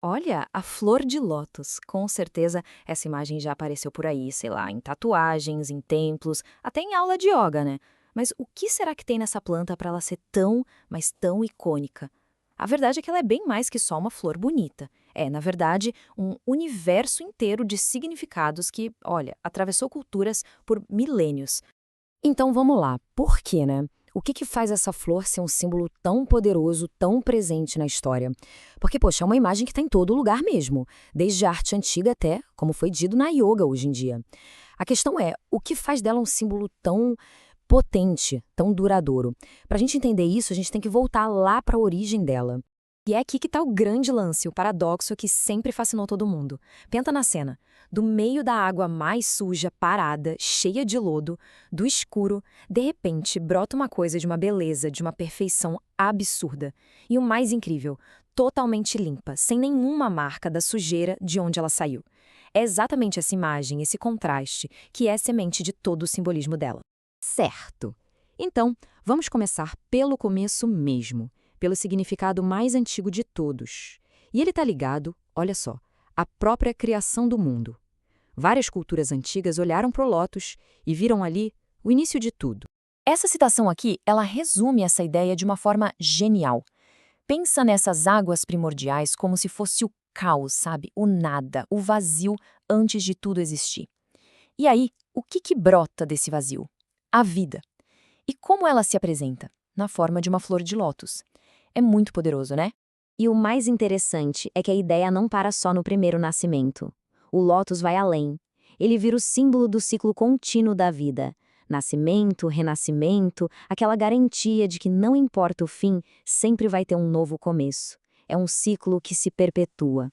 Olha, a flor de lótus. Com certeza essa imagem já apareceu por aí, sei lá, em tatuagens, em templos, até em aula de yoga, né? Mas o que será que tem nessa planta para ela ser tão, mas tão icônica? A verdade é que ela é bem mais que só uma flor bonita. É, na verdade, um universo inteiro de significados que, olha, atravessou culturas por milênios. Então vamos lá, por quê, né? O que faz essa flor ser um símbolo tão poderoso, tão presente na história? Porque, poxa, é uma imagem que está em todo lugar mesmo, desde a arte antiga até, como foi dito, na yoga hoje em dia. A questão é, o que faz dela um símbolo tão potente, tão duradouro? Para a gente entender isso, a gente tem que voltar lá para a origem dela. E é aqui que está o grande lance, o paradoxo que sempre fascinou todo mundo. Pensa na cena. Do meio da água mais suja, parada, cheia de lodo, do escuro, de repente brota uma coisa de uma beleza, de uma perfeição absurda. E o mais incrível, totalmente limpa, sem nenhuma marca da sujeira de onde ela saiu. É exatamente essa imagem, esse contraste, que é a semente de todo o simbolismo dela. Certo. Então, vamos começar pelo começo mesmo, pelo significado mais antigo de todos. E ele está ligado, olha só, à própria criação do mundo. Várias culturas antigas olharam para o lótus e viram ali o início de tudo. Essa citação aqui, ela resume essa ideia de uma forma genial. Pensa nessas águas primordiais como se fosse o caos, sabe? O nada, o vazio antes de tudo existir. E aí, o que brota desse vazio? A vida. E como ela se apresenta? Na forma de uma flor de lótus. É muito poderoso, né? E o mais interessante é que a ideia não para só no primeiro nascimento. O lótus vai além. Ele vira o símbolo do ciclo contínuo da vida. Nascimento, renascimento, aquela garantia de que não importa o fim, sempre vai ter um novo começo. É um ciclo que se perpetua.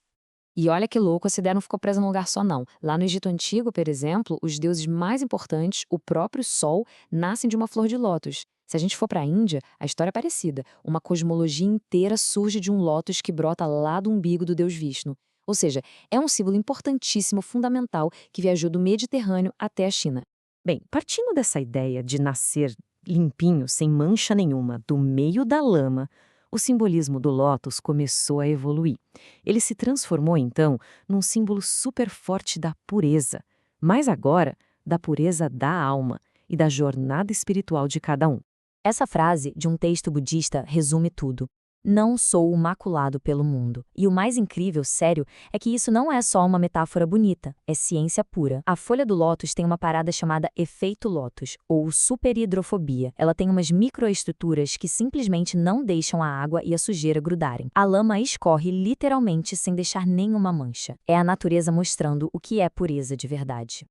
E olha que louco, essa ideia não ficou presa num lugar só, não. Lá no Egito Antigo, por exemplo, os deuses mais importantes, o próprio Sol, nascem de uma flor de lótus. Se a gente for para a Índia, a história é parecida. Uma cosmologia inteira surge de um lótus que brota lá do umbigo do deus Vishnu. Ou seja, é um símbolo importantíssimo, fundamental, que viajou do Mediterrâneo até a China. Bem, partindo dessa ideia de nascer limpinho, sem mancha nenhuma, do meio da lama, o simbolismo do lótus começou a evoluir. Ele se transformou, então, num símbolo super forte da pureza, mas agora da pureza da alma e da jornada espiritual de cada um. Essa frase de um texto budista resume tudo. Não sou o maculado pelo mundo. E o mais incrível, sério, é que isso não é só uma metáfora bonita, é ciência pura. A folha do lótus tem uma parada chamada efeito lótus, ou superhidrofobia. Ela tem umas microestruturas que simplesmente não deixam a água e a sujeira grudarem. A lama escorre literalmente sem deixar nenhuma mancha. É a natureza mostrando o que é pureza de verdade.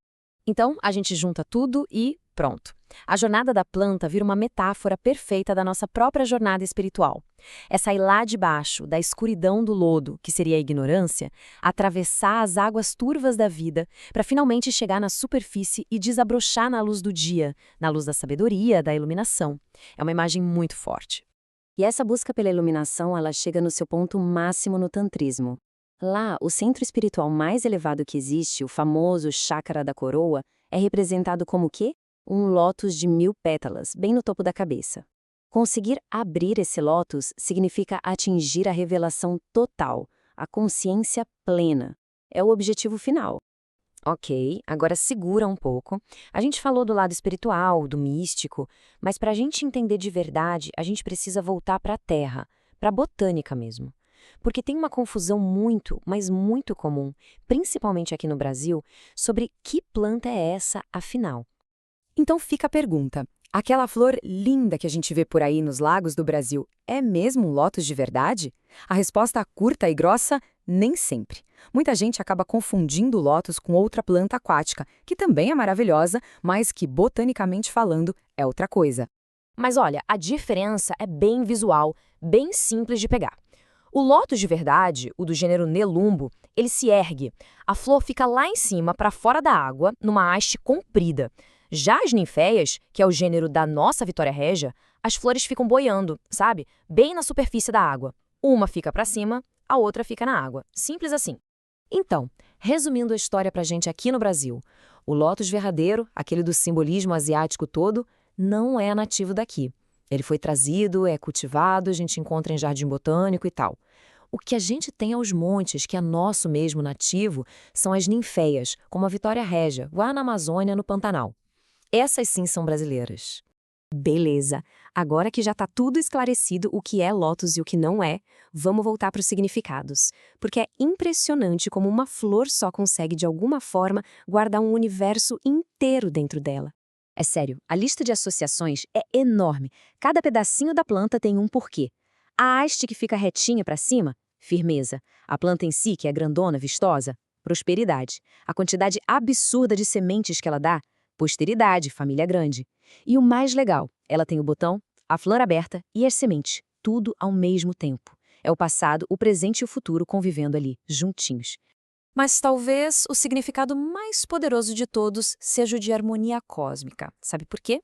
Então, a gente junta tudo e pronto. A jornada da planta vira uma metáfora perfeita da nossa própria jornada espiritual. É sair lá de baixo, da escuridão do lodo, que seria a ignorância, atravessar as águas turvas da vida, para finalmente chegar na superfície e desabrochar na luz do dia, na luz da sabedoria, da iluminação. É uma imagem muito forte. E essa busca pela iluminação, ela chega no seu ponto máximo no tantrismo. Lá, o centro espiritual mais elevado que existe, o famoso chakra da coroa, é representado como o quê? Um lótus de 1000 pétalas, bem no topo da cabeça. Conseguir abrir esse lótus significa atingir a revelação total, a consciência plena. É o objetivo final. Ok, agora segura um pouco. A gente falou do lado espiritual, do místico, mas para a gente entender de verdade, a gente precisa voltar para a Terra, para a botânica mesmo. Porque tem uma confusão muito, mas muito comum, principalmente aqui no Brasil, sobre que planta é essa, afinal. Então fica a pergunta: aquela flor linda que a gente vê por aí nos lagos do Brasil é mesmo um lótus de verdade? A resposta curta e grossa, nem sempre. Muita gente acaba confundindo o lótus com outra planta aquática, que também é maravilhosa, mas que, botanicamente falando, é outra coisa. Mas olha, a diferença é bem visual, bem simples de pegar. O lótus de verdade, o do gênero Nelumbo, ele se ergue. A flor fica lá em cima, para fora da água, numa haste comprida. Já as ninféias, que é o gênero da nossa Vitória Régia, as flores ficam boiando, sabe? Bem na superfície da água. Uma fica para cima, a outra fica na água. Simples assim. Então, resumindo a história pra gente aqui no Brasil, o lótus verdadeiro, aquele do simbolismo asiático todo, não é nativo daqui. Ele foi trazido, é cultivado, a gente encontra em jardim botânico e tal. O que a gente tem aos montes, que é nosso mesmo nativo, são as ninféias, como a Vitória régia, lá na Amazônia, no Pantanal. Essas sim são brasileiras. Beleza. Agora que já está tudo esclarecido o que é lótus e o que não é, vamos voltar para os significados. Porque é impressionante como uma flor só consegue, de alguma forma, guardar um universo inteiro dentro dela. É sério, a lista de associações é enorme. Cada pedacinho da planta tem um porquê. A haste que fica retinha para cima, firmeza. A planta em si, que é grandona, vistosa, prosperidade. A quantidade absurda de sementes que ela dá, posteridade, família grande. E o mais legal, ela tem o botão, a flor aberta e as sementes, tudo ao mesmo tempo. É o passado, o presente e o futuro convivendo ali, juntinhos. Mas talvez o significado mais poderoso de todos seja o de harmonia cósmica. Sabe por quê?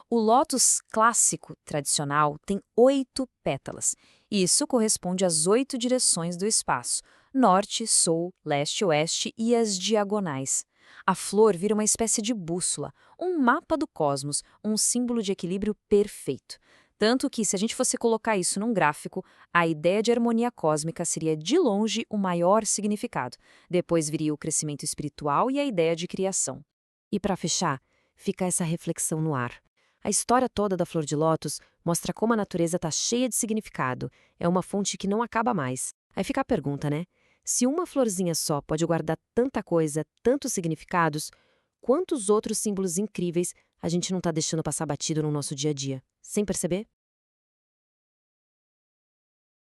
O lótus clássico, tradicional, tem 8 pétalas. Isso corresponde às 8 direções do espaço: norte, sul, leste, oeste e as diagonais. A flor vira uma espécie de bússola, um mapa do cosmos, um símbolo de equilíbrio perfeito. Tanto que, se a gente fosse colocar isso num gráfico, a ideia de harmonia cósmica seria de longe o maior significado. Depois viria o crescimento espiritual e a ideia de criação. E para fechar, fica essa reflexão no ar. A história toda da flor de lótus mostra como a natureza está cheia de significado. É uma fonte que não acaba mais. Aí fica a pergunta, né? Se uma florzinha só pode guardar tanta coisa, tantos significados, quantos outros símbolos incríveis a gente não está deixando passar batido no nosso dia a dia, sem perceber?